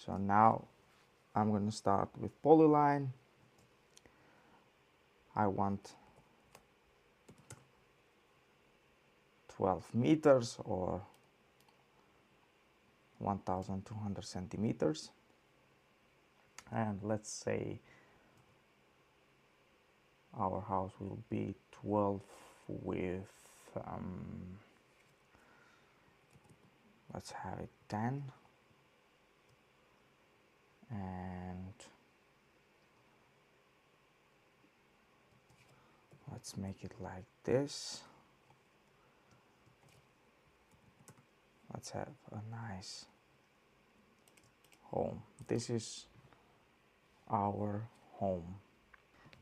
So now I'm going to start with polyline. I want 12 meters or 1200 centimeters. And let's say our house will be 12 with, let's have it 10. And let's make it like this. Let's have a nice home. This is our home.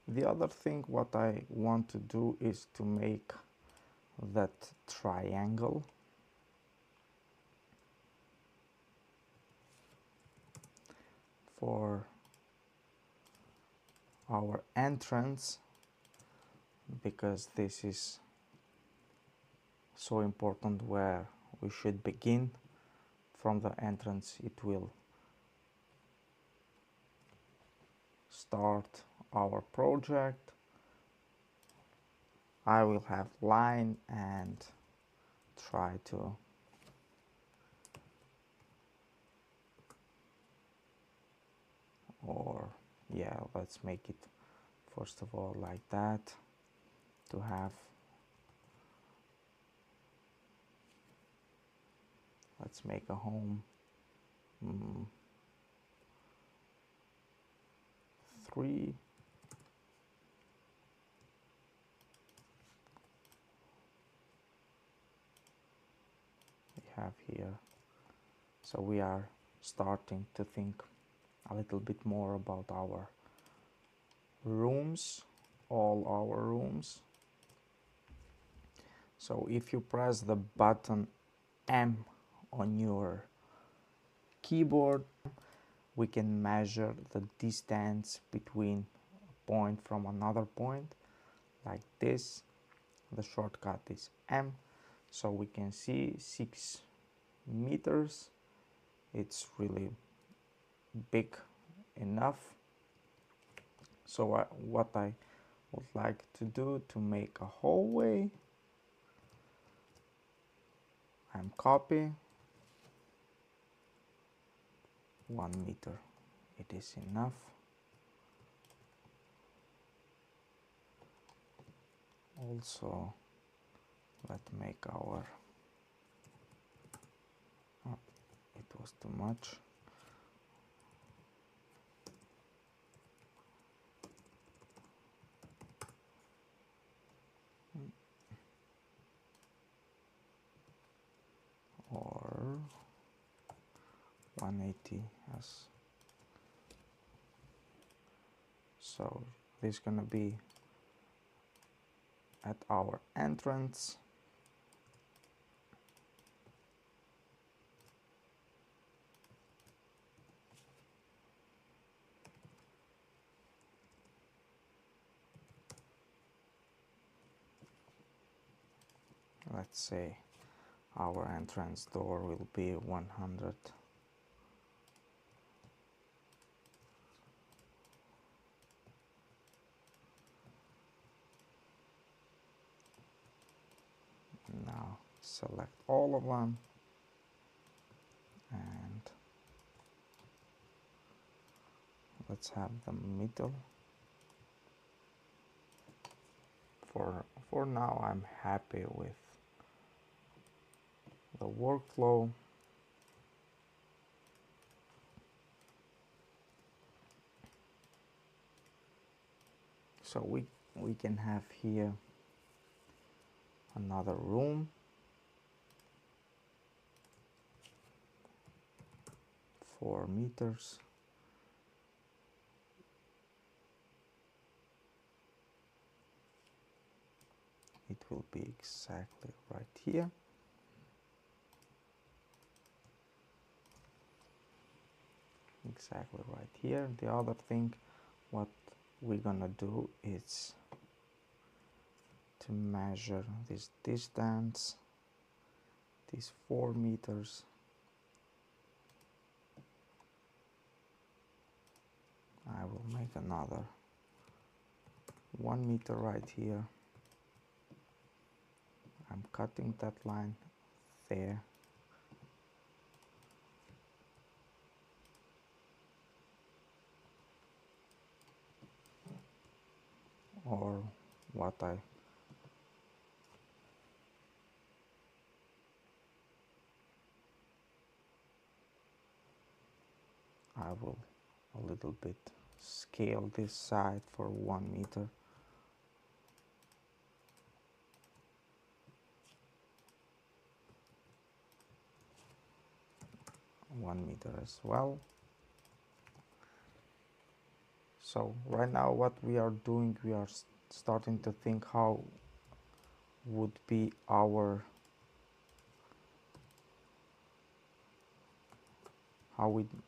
The other thing what I want to do is to make that triangle for our entrance, because this is so important where we should begin. From the entrance it will start our project. I will have line and try to let's make it first of all like that, to have, let's make a home 3. We have here, so we are starting to think a little bit more about our rooms, all our rooms. So if you press the button M on your keyboard, we can measure the distance between a point from another point, like this. The shortcut is M, so we can see 6 meters. It's really big enough. So what I would like to do to make a hallway, I'm copy 1 meter. It is enough. Also, let's make our, oh, it was too much. Or 180 as. So this is gonna be at our entrance. Let's say our entrance door will be 100. Now select all of them and let's have the middle. For now I'm happy with the workflow. So we can have here another room, 4 meters. It will be exactly right here. Exactly right here. The other thing what we're gonna do is to measure this distance, these 4 meters. will make another 1 meter right here. I'm cutting that line there. Or what I will a little bit scale this side for 1 meter. One meter as well. So right now what we are doing, we are starting to think how would be our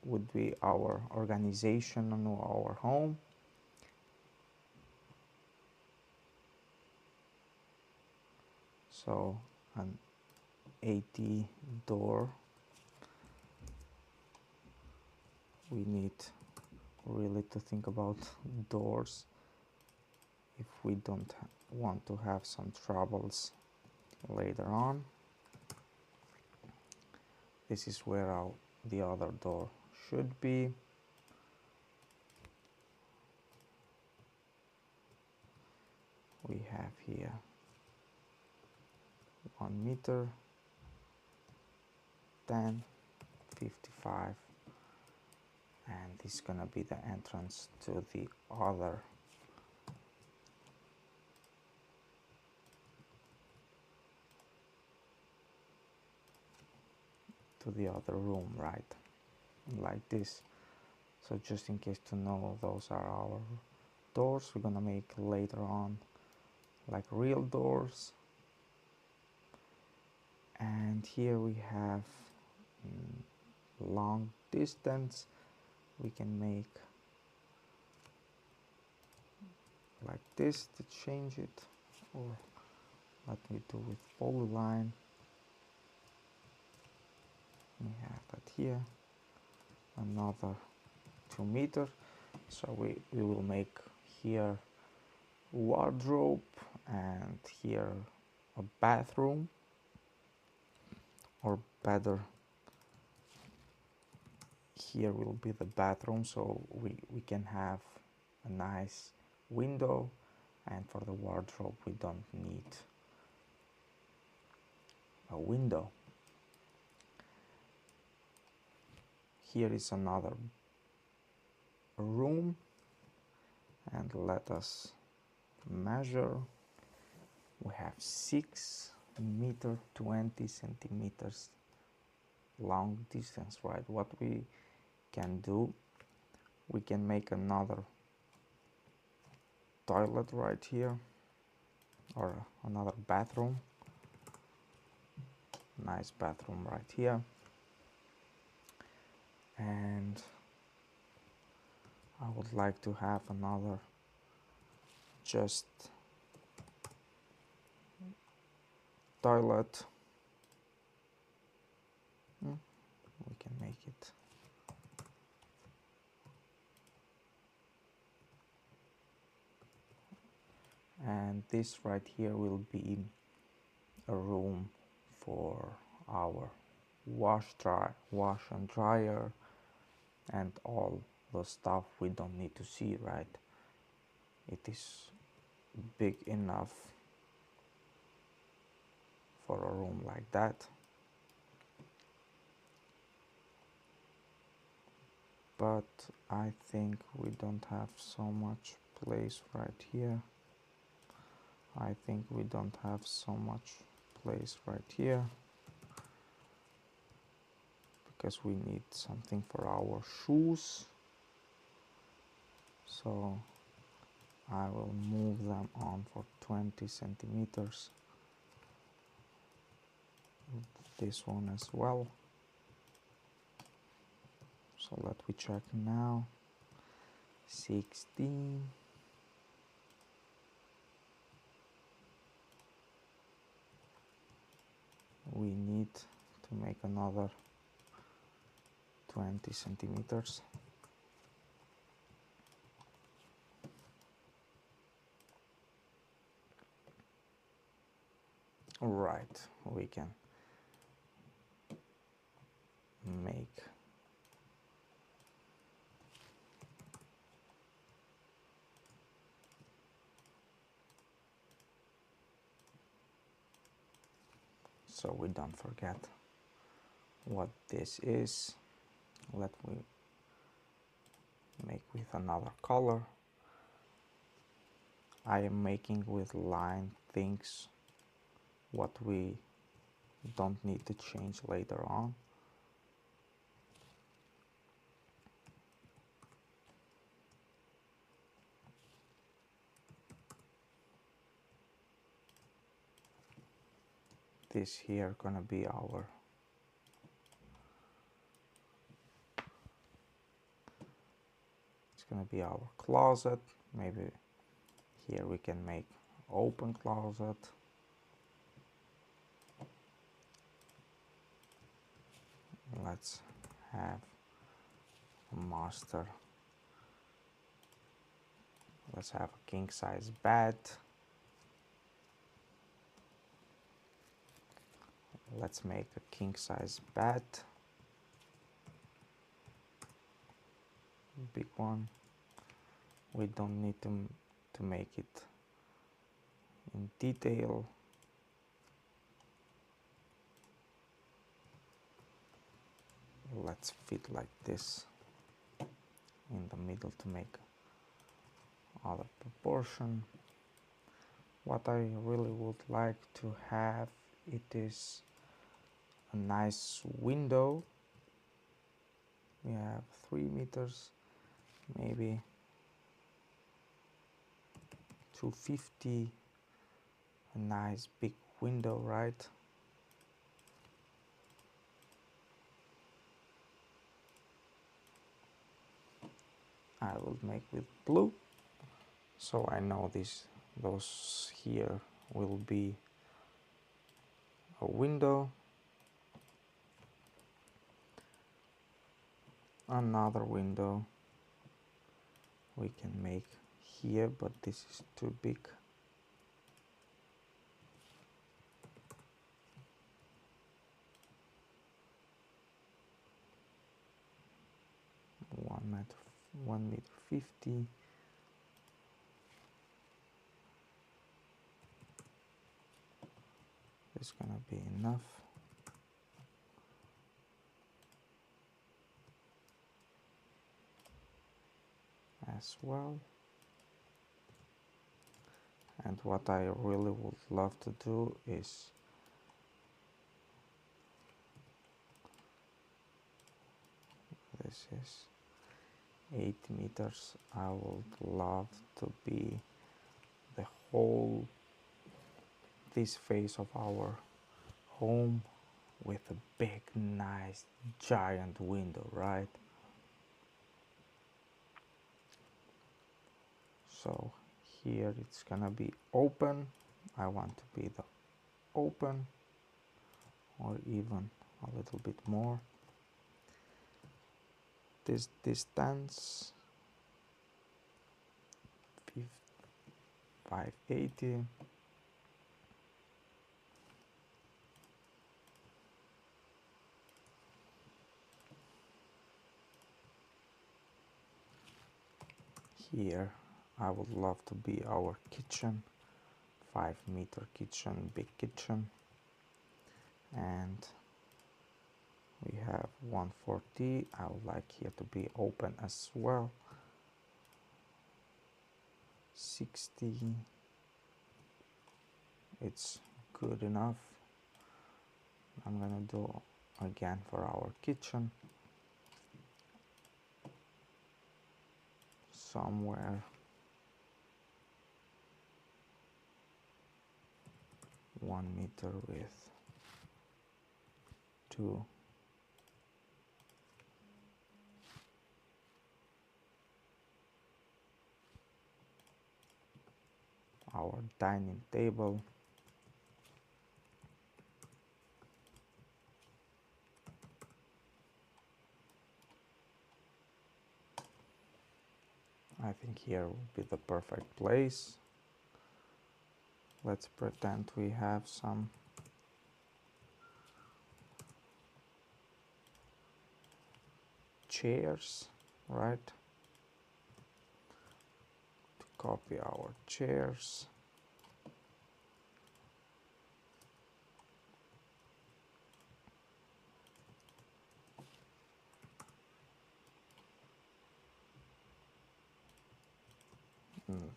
would be our organization and our home. So an 80 door, we need really to think about doors if we don't want to have some troubles later on. This is where the other door should be. We have here 1 meter, 10, 55, and this is gonna be the entrance to the other room, right? Like this. So just in case to know, those are our doors. We're gonna make later on like real doors. And here we have long distance. We can make like this to change it, or let me do with polyline. We have that here, another 2 meter. So we will make here wardrobe and here a bathroom, or better, here will be the bathroom, so we can have a nice window, and for the wardrobe we don't need a window. Here is another room, and let us measure. We have 6 meter 20 centimeters long distance, right? What we can do, we can make another toilet right here, or another bathroom, nice bathroom right here. And I would like to have another just toilet. We can make it and this right here will be a room for our wash and dryer and all the stuff we don't need to see, right? It is big enough for a room like that. But I think we don't have so much place right here. I think we don't have so much place right here, because we need something for our shoes. So I will move them on for 20 centimeters. This one as well. So let me check now. 16. We need to make another 20 centimeters. Right, we can make so we don't forget what this is. Let me make with another color. I am making with line things what we don't need to change later on. This here gonna be our closet. Maybe here we can make open closet. Let's have a master. Let's have a king size bed. Let's make a king size bed. Big one. We don't need to make it in detail. Let's fit like this in the middle to make other proportion. What I really would like to have, it is a nice window. We have 3 meters, maybe 250, a nice big window, right? I will make with blue, so I know those here will be a window. Another window we can make here, but this is too big. One meter 50. It's gonna be enough. As well. And what I really would love to do is this is 8 meters. I would love to be the whole this face of our home with a big, nice, giant window, right? So here it's gonna be open. I want to be the open, or even a little bit more. This distance 580. Here I would love to be our kitchen, 5 meter kitchen, big kitchen, and we have 140. I would like here to be open as well. 60. It's good enough. I'm gonna do again for our kitchen. Somewhere 1 meter with 2. Our dining table. I think here would be the perfect place. Let's pretend we have some chairs, right? To copy our chairs.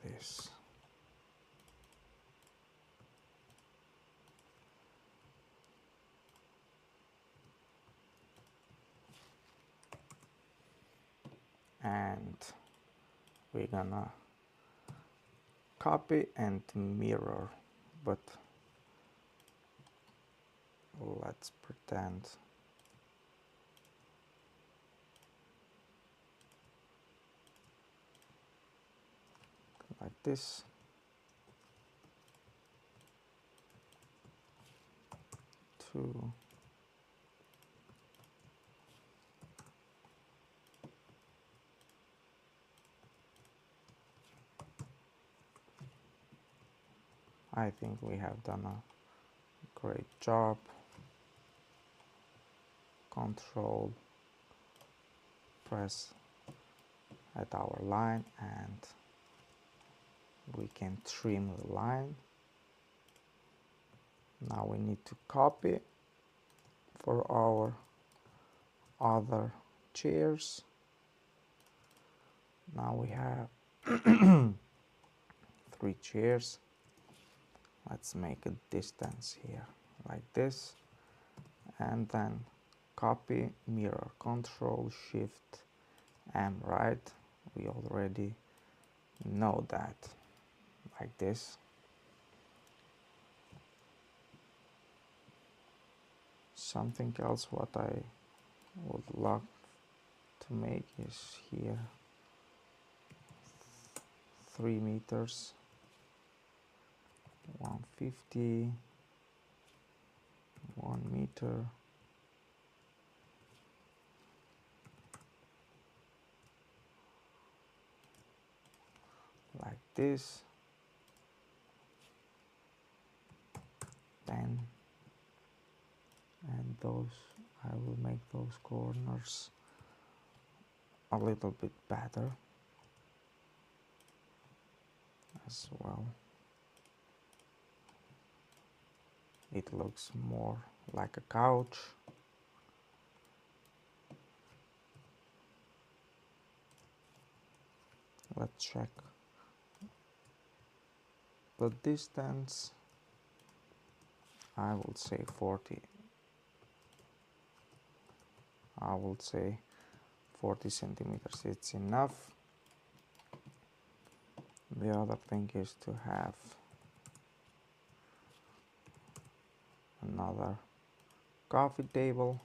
This. And we're gonna copy and mirror, but let's pretend like this. To I think we have done a great job. Control, press at our line, and we can trim the line. Now we need to copy for our other chairs. Now we have 3 chairs. Let's make a distance here like this, and then copy, mirror, Control Shift M, right? We already know that, like this. Something else what I would love to make is here 3 meters, 150, 1 meter, like this, 10, and those, I will make those corners a little bit better as well. It looks more like a couch. Let's check the distance. I would say 40. I would say 40 centimeters. It's enough. The other thing is to have another coffee table.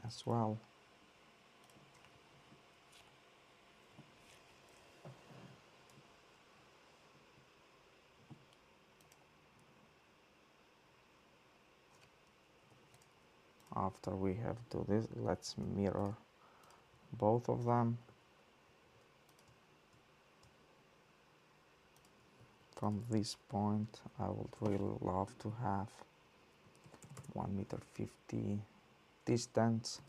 As well. After we have do this, let's mirror both of them. From this point, I would really love to have 1.50 m distance.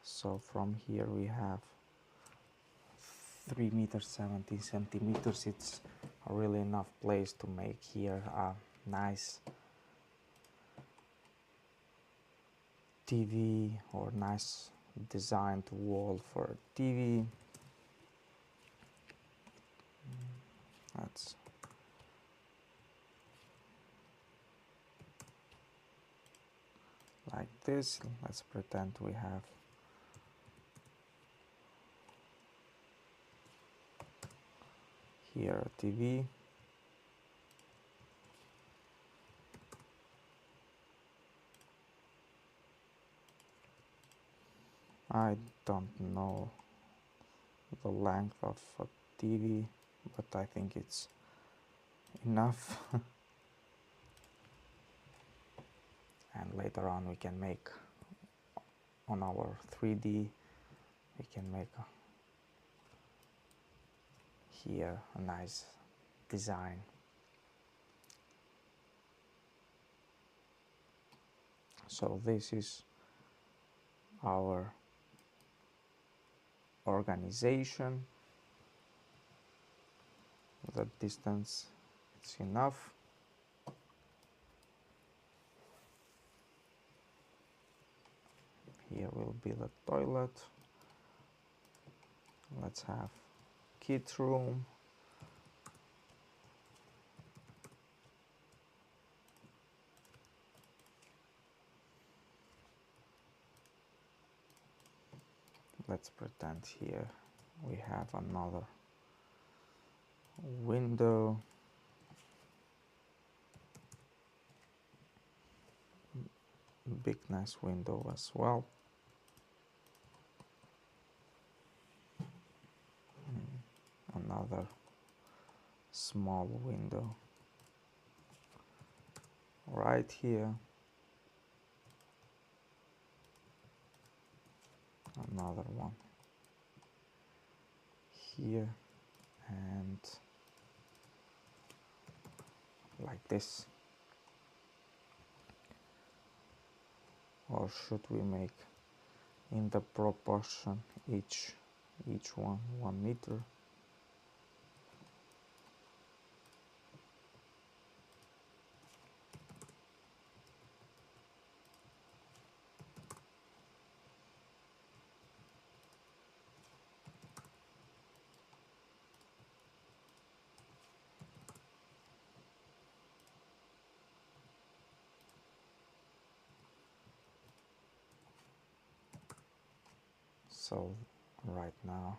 So from here we have 3.70 centimeters. It's really enough place to make here a nice TV or nice designed wall for TV. That's like this. Let's pretend we have here a TV. I don't know the length of a TV, but I think it's enough. And later on we can make on our 3D, we can make here a nice design. So this is our organization. The distance is enough. Here will be the toilet. Let's have kids room. Let's pretend here we have another window. Big nice window as well. Another small window right here. Another one here, and like this. Or should we make in the proportion each one 1 meter? So right now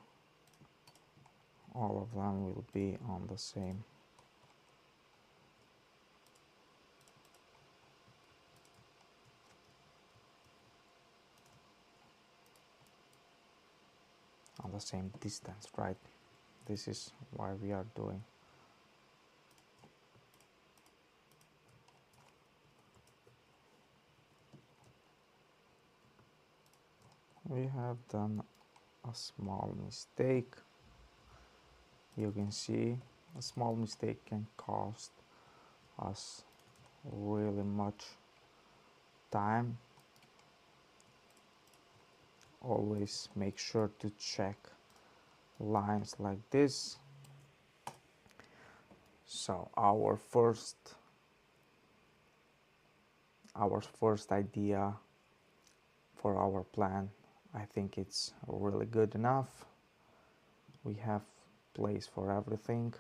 all of them will be on the same distance, right? This is why we are doing. We have done a small mistake. You can see a small mistake can cost us really much time. Always make sure to check lines like this. So our first idea for our plan, I think it's really good enough. We have place for everything.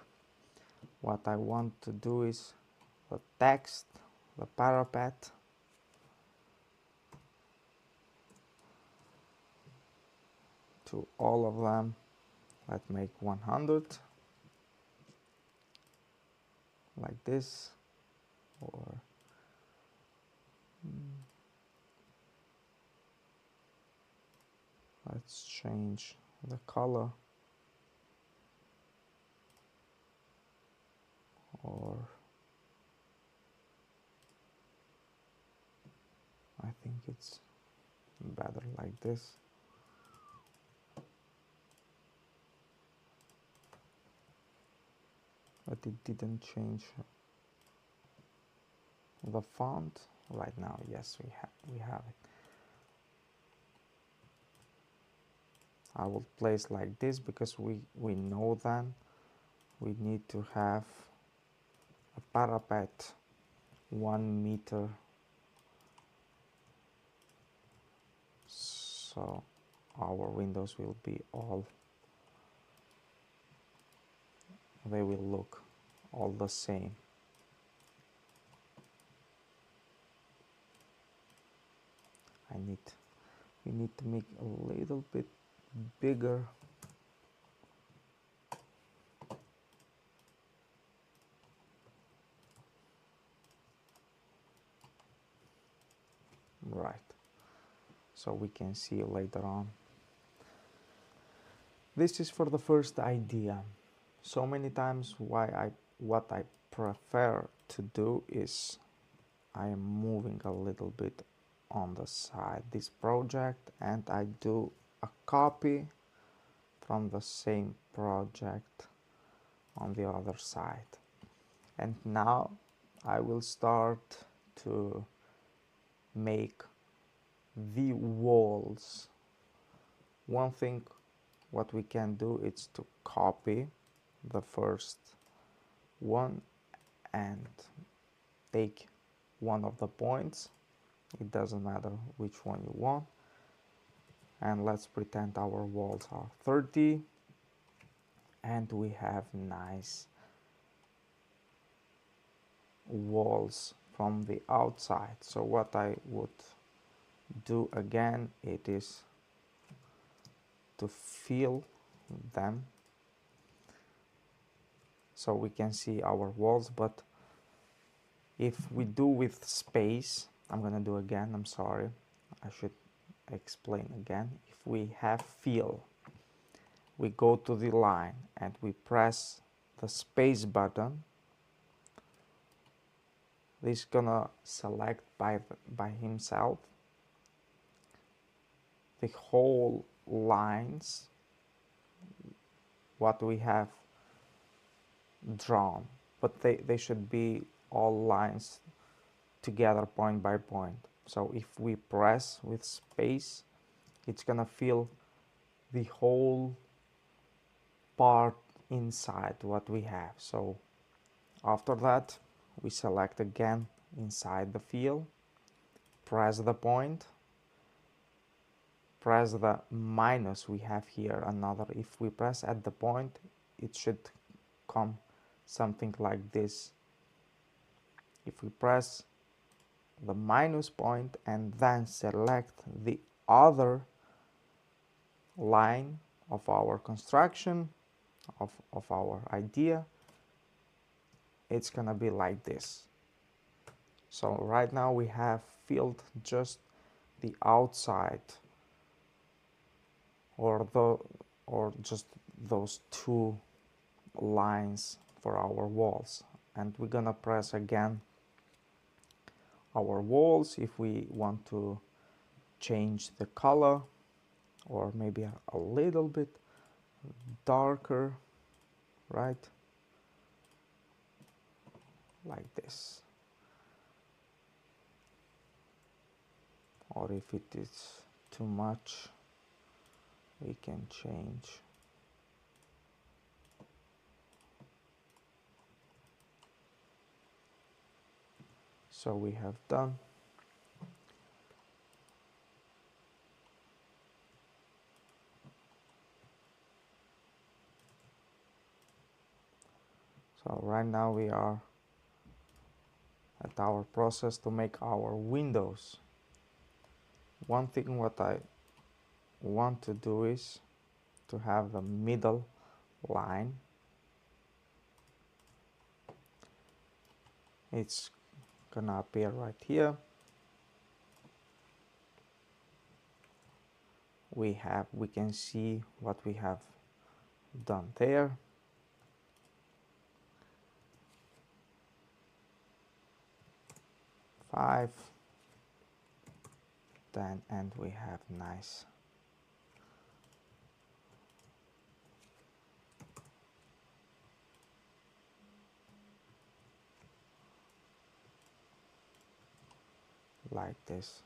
What I want to do is the text, the parapet, to all of them. Let's make 100 like this, or let's change the color, or I think it's better like this. But it didn't change the font right now. Yes, we have it. I will place like this because we know then we need to have a parapet 1 meter, so our windows will be all, they will look all the same. We need to make a little bit bigger. Right, so we can see later on. This is for the first idea. So many times what I prefer to do is I am moving a little bit on the side this project, and I do a copy from the same project on the other side. And now I will start to make the walls. One thing what we can do is to copy the first one and take one of the points. It doesn't matter which one you want. And let's pretend our walls are 30 and we have nice walls from the outside. So what I would do again, it is to fill them so we can see our walls. But if we do with space, I'm gonna do again, I'm sorry, I should explain again. If we have fill, we go to the line and we press the space button. This is gonna select by himself the whole lines what we have drawn, but they should be all lines together point by point. So if we press with space, it's gonna fill the whole part inside what we have. So after that, we select again inside the fill, press the point, press the minus we have here, another. If we press at the point, it should come something like this. If we press the minus point and then select the other line of our construction, of our idea, it's gonna be like this. So right now we have filled just the outside or just those two lines for our walls, and we're gonna press again our walls if we want to change the color or maybe a little bit darker, right, like this. Or if it is too much, we can change. So we have done. So right now we are at our process to make our windows. One thing what I want to do is to have the middle line. It's gonna appear right here. We can see what we have done there. Five, 10, and we have nice like this.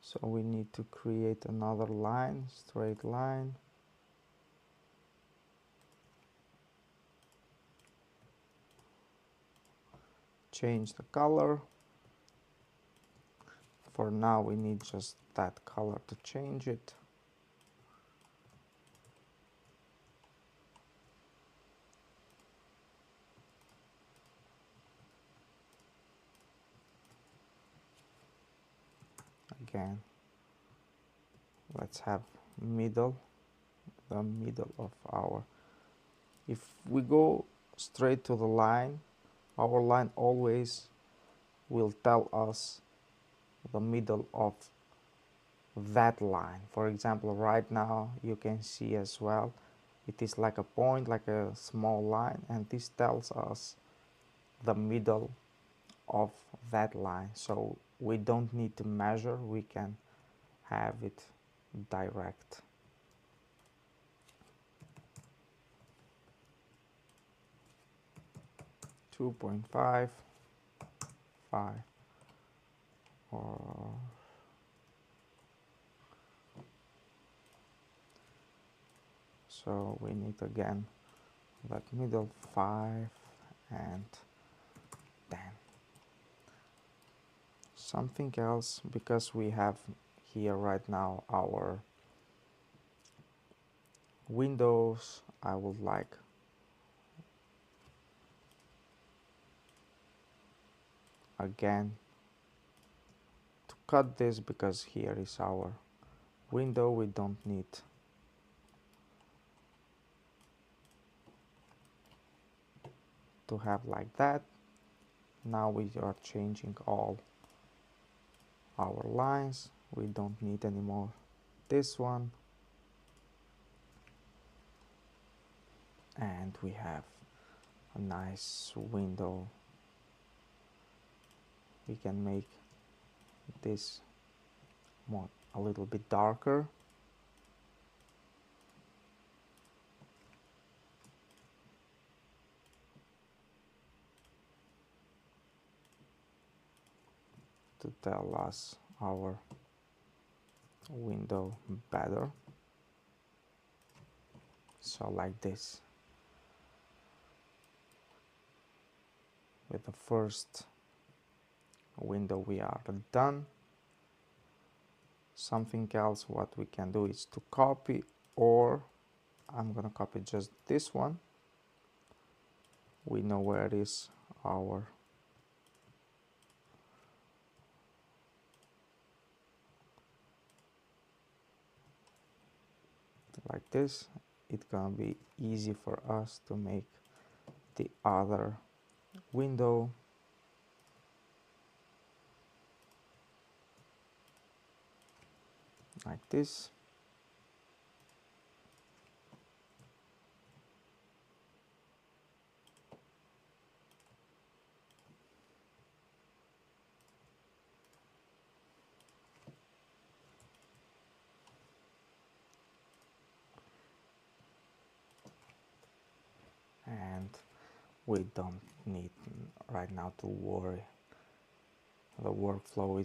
So we need to create another line, straight line. Change the color. For now we need just that color to change it. Again, let's have middle, the middle of our, if we go straight to the line, our line always will tell us the middle of that line. For example, right now you can see as well, it is like a point, like a small line, and this tells us the middle of that line, so we don't need to measure, we can have it direct. Two 2.5, 5, or so we need again that middle 5 and 10. Something else, because we have here right now our windows, I would like again to cut this, because here is our window, we don't need to have like that. Now we are changing all our lines, we don't need anymore this one, and we have a nice window. We can make this more a little bit darker. To tell us our window better. So like this. With the first window we are done. Something else what we can do is to copy, or I'm gonna copy just this one. We know where is our like this. It's gonna be easy for us to make the other window. Like this. And we don't need right now to worry. The workflow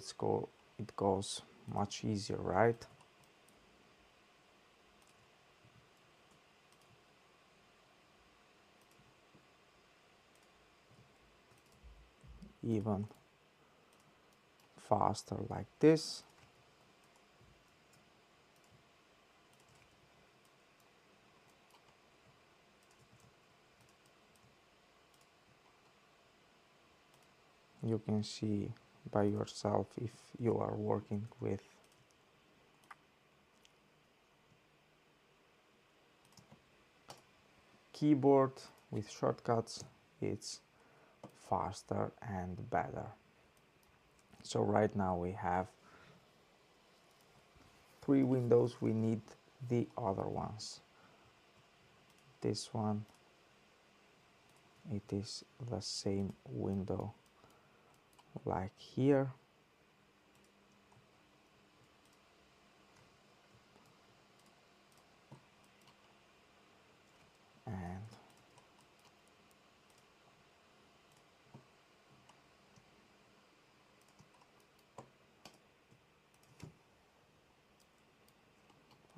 it goes much easier, right? Even faster like this. You can see by yourself if you are working with keyboard with shortcuts, it's faster and better. So right now we have 3 windows, we need the other ones. This one, it is the same window like here. And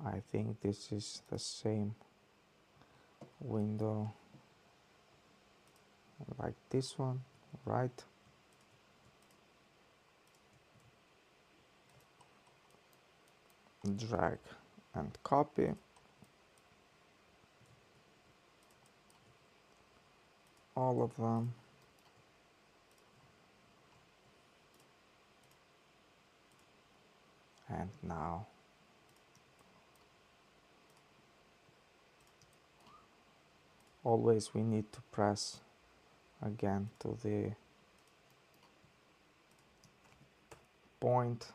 I think this is the same window like this one, right? Drag and copy. All of them. And now always we need to press again to the point.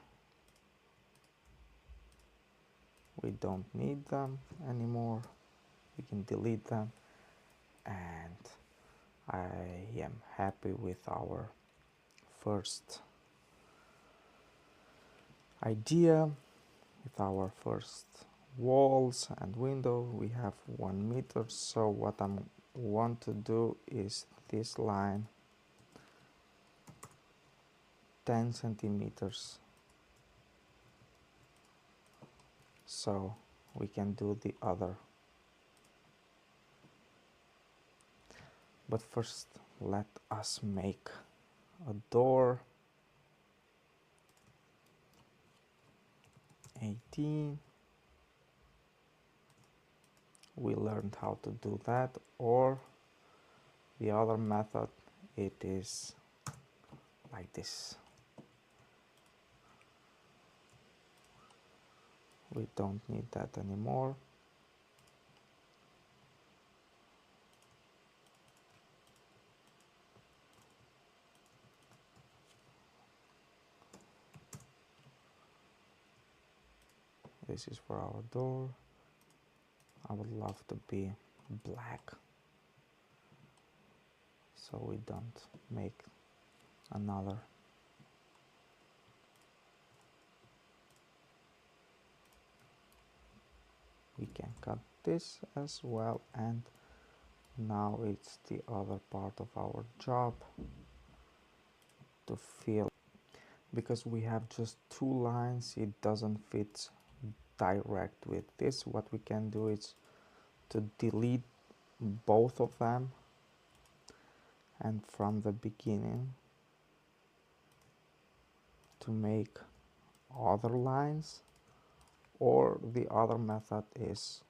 We don't need them anymore. We can delete them, and I am happy with our first idea, with our first walls and window. We have 1 meter, so what I want to do is this line 10 centimeters, so we can do the other. But first let us make a door. 18. We learned how to do that, or the other method, it is like this. We don't need that anymore. This is for our door. I would love to be black, so we don't make another. We can cut this as well, and now it's the other part of our job to fill. Because we have just 2 lines, it doesn't fit direct with this. What we can do is to delete both of them, and from the beginning to make other lines, or the other method is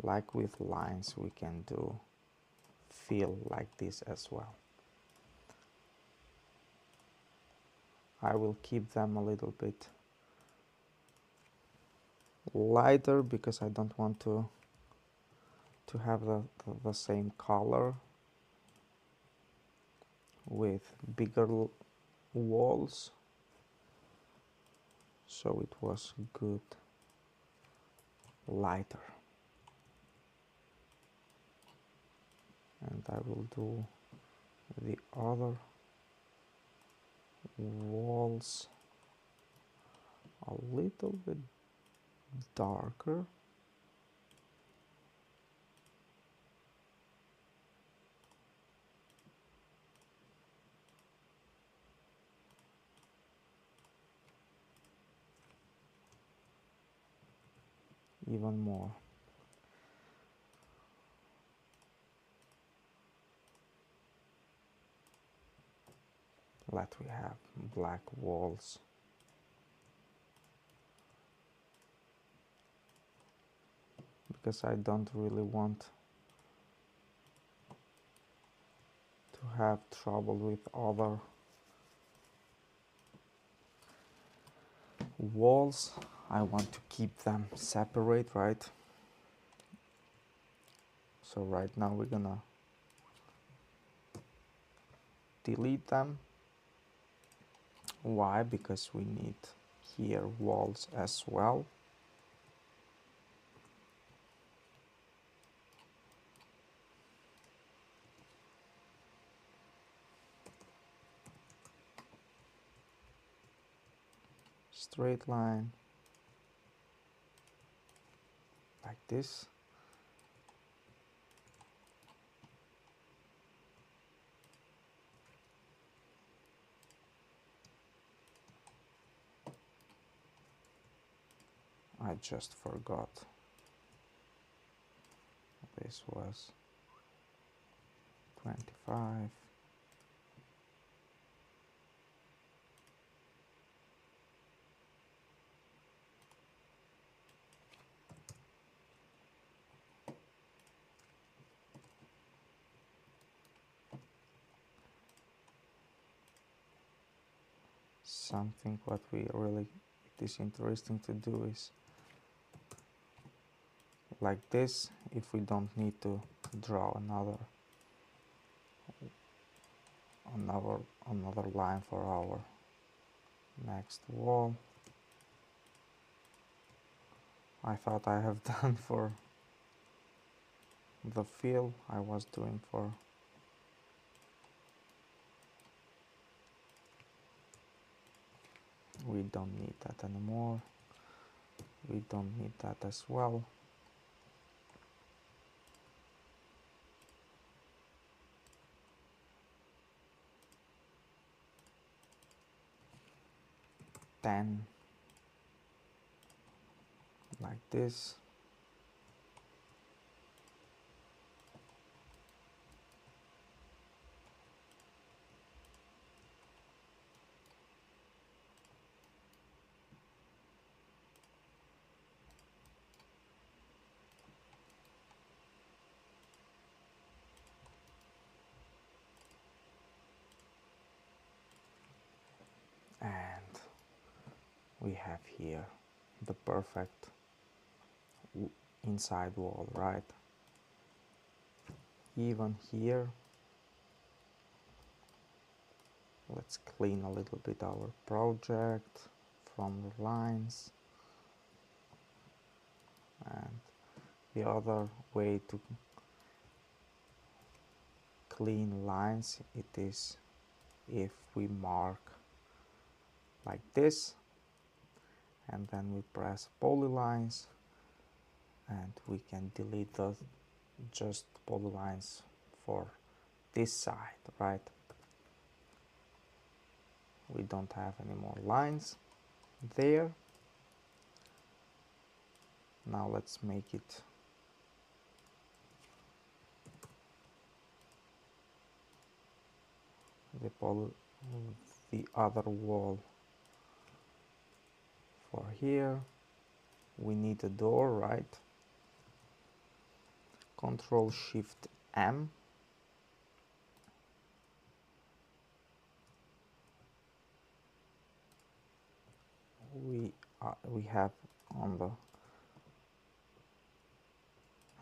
like with lines, we can do fill like this as well. I will keep them a little bit lighter because I don't want to have the same color with bigger walls, so it was good lighter. And I will do the other walls a little bit darker. Even more. Let we have black walls. Because I don't really want to have trouble with other walls. I want to keep them separate, right? So right now we're gonna delete them. Why? Because we need here walls as well. Straight line like this. I just forgot this was 25. Something what we really, it is interesting to do is like this, if we don't need to draw another line for our next wall. I thought I have done for the fill, I was doing for We don't need that anymore. We don't need that as well. Then, like this. And we have here the perfect inside wall, right? Even here, let's clean a little bit our project from the lines. And the other way to clean lines, it is if we mark like this, and then we press polylines, and we can delete the just polylines for this side, right? We don't have any more lines there. Now let's make it the other wall. For here we need a door, right? Control Shift M. We have on the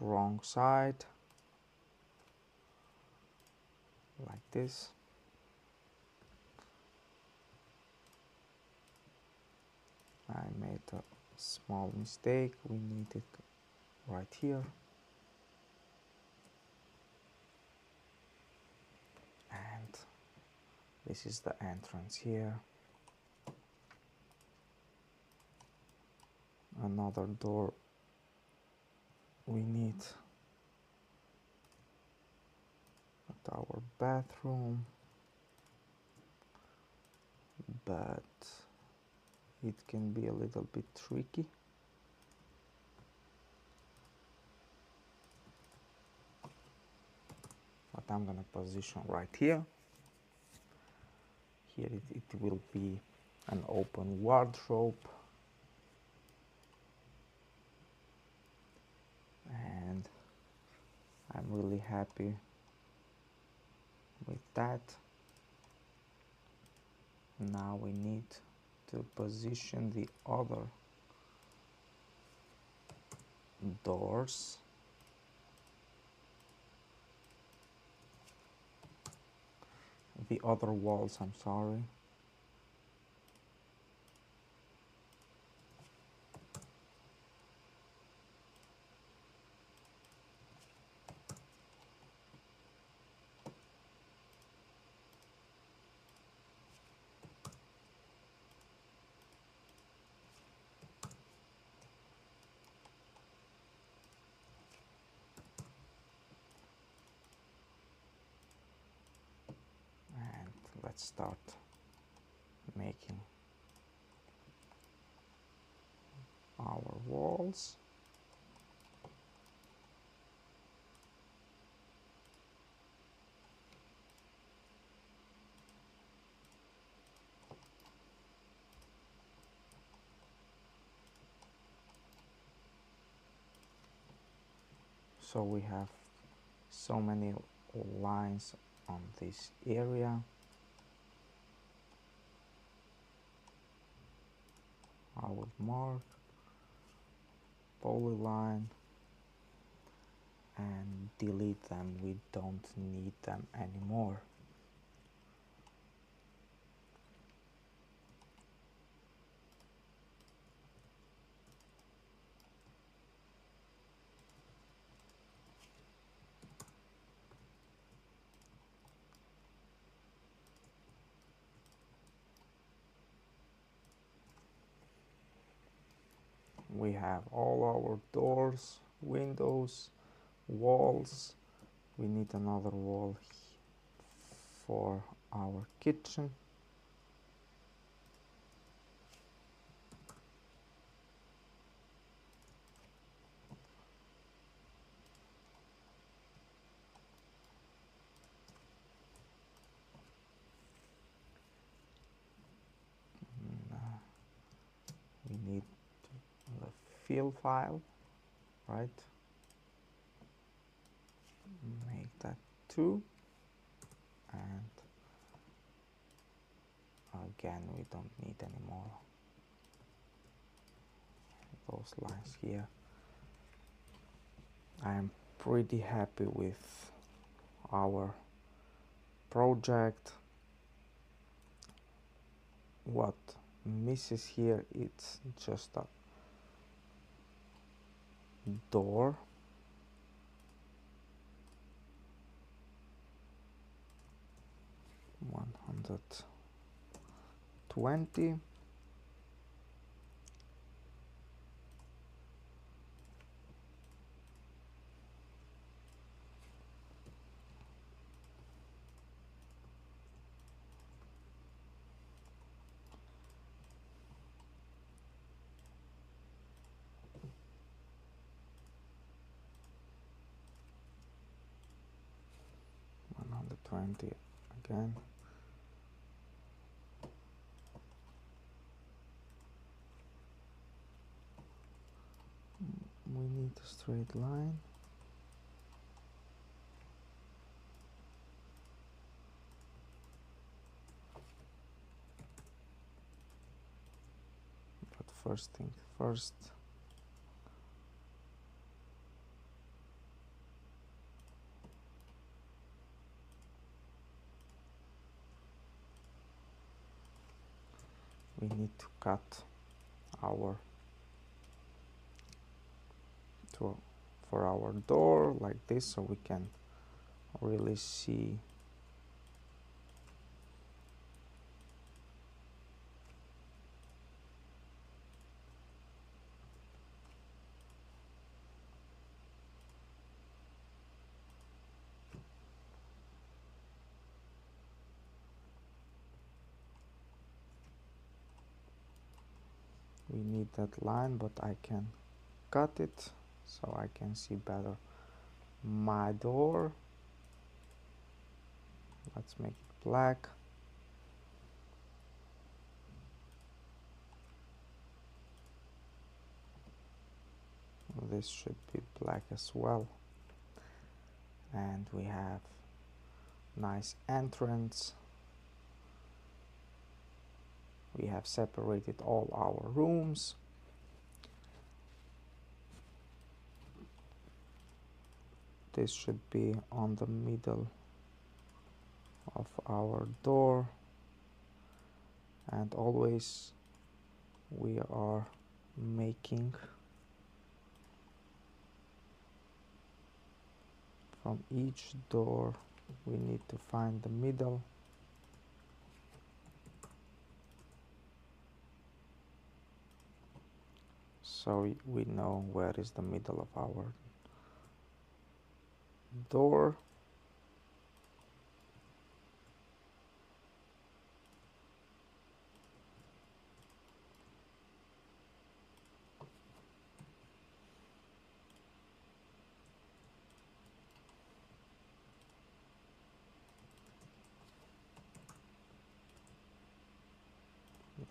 wrong side, like this. I made a small mistake. We need it right here. And this is the entrance here. Another door we need at our bathroom, but it can be a little bit tricky. But I'm gonna position right here. Here it will be an open wardrobe. And I'm really happy with that. Now we need to position the other doors. The other walls, I'm sorry. Let's start making our walls. So we have so many lines on this area. I will mark polyline and delete them. We don't need them anymore. we have all our doors, windows, walls. We need another wall for our kitchen. We need the fill file, right? Make that 2, and again we don't need any more those lines here. I am pretty happy with our project. What misses here, it's just a door. One 120. Again. We need a straight line. But first thing first. We need to cut our for our door like this, so we can really see we need that line, but I can cut it so I can see better my door. Let's make it black. This should be black as well. And we have nice entrance. We have separated all our rooms. This should be on the middle of our door, and always we are making from each door, we need to find the middle. So we know where is the middle of our door.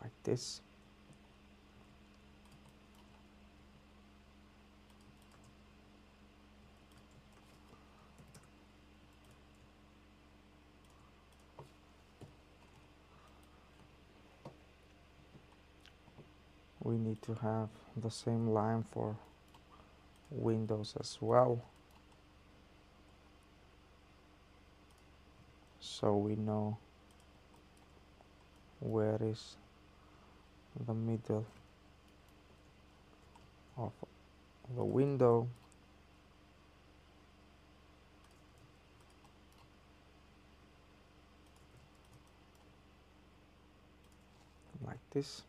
Like this. We need to have the same line for windows as well, so we know where is the middle of the window. Like this.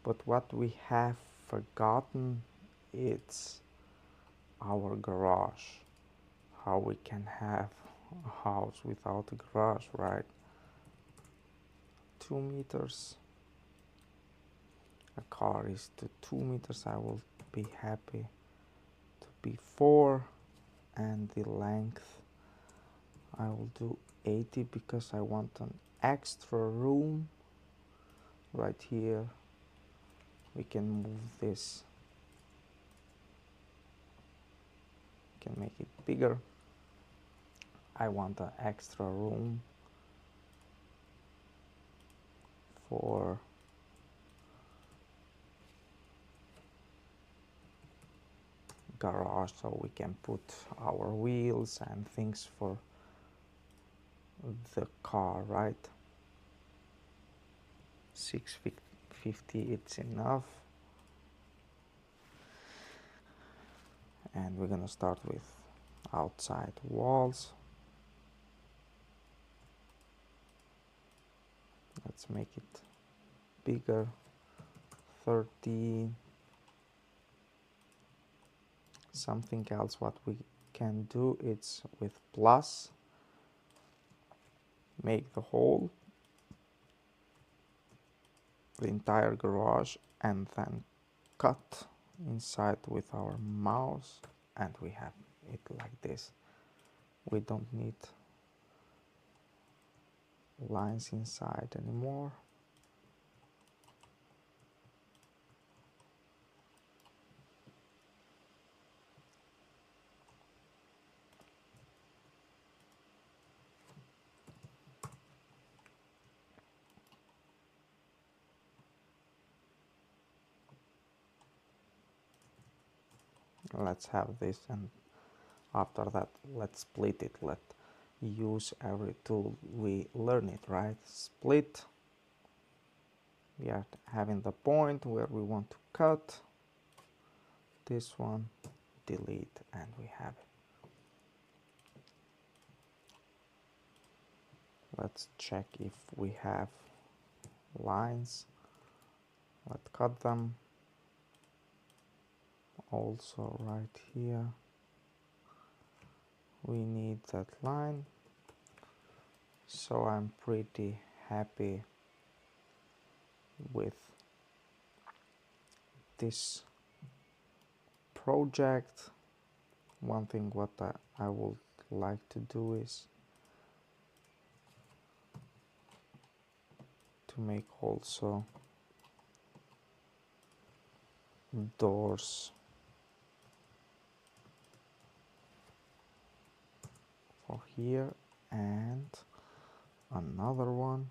But what we have forgotten, it's our garage. How we can have a house without a garage, right? 2 meters. A car is to 2 meters. I will be happy to be 4, and the length I will do 80 because I want an extra room right here. We can move this, can make it bigger. I want an extra room for garage, so we can put our wheels and things for the car, right? 650, it's enough. And we're gonna start with outside walls. Let's make it bigger, 30. Something else what we can do, it's with plus, make the whole, the entire garage, and then cut inside with our mouse, and we have it like this. We don't need lines inside anymore. Let's have this, and after that let's split it. Let's use every tool we learn it, right? Split. We are having the point where we want to cut. This one, delete, and we have it. Let's check if we have lines. Let's cut them. Also right here we need that line, so I'm pretty happy with this project. One thing what I would like to do is to make also doors for here, and another one.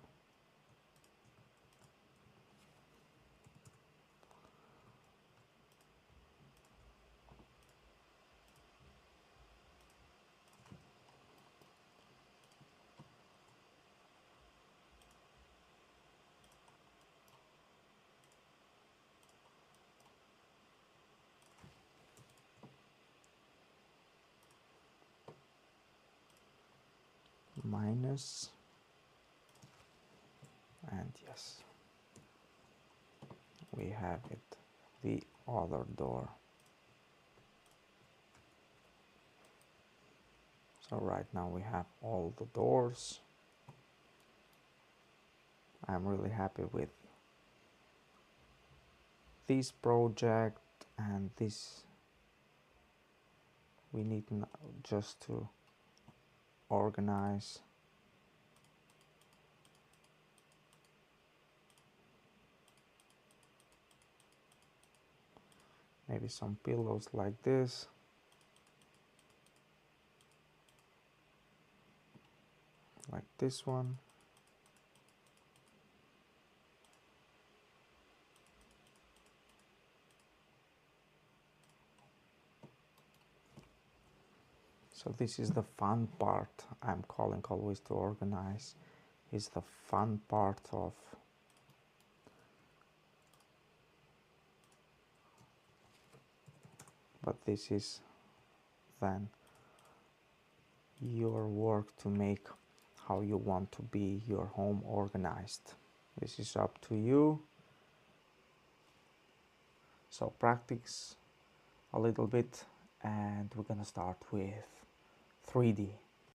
Minus, and yes, we have it, the other door. So right now we have all the doors. I'm really happy with this project, and this we need just to organize. Maybe some pillows like this. Like this one. So this is the fun part. I'm calling always to organize. Is the fun part of but this is then your work to make how you want to be your home organized. This is up to you. So practice a little bit, and we're gonna start with 3D.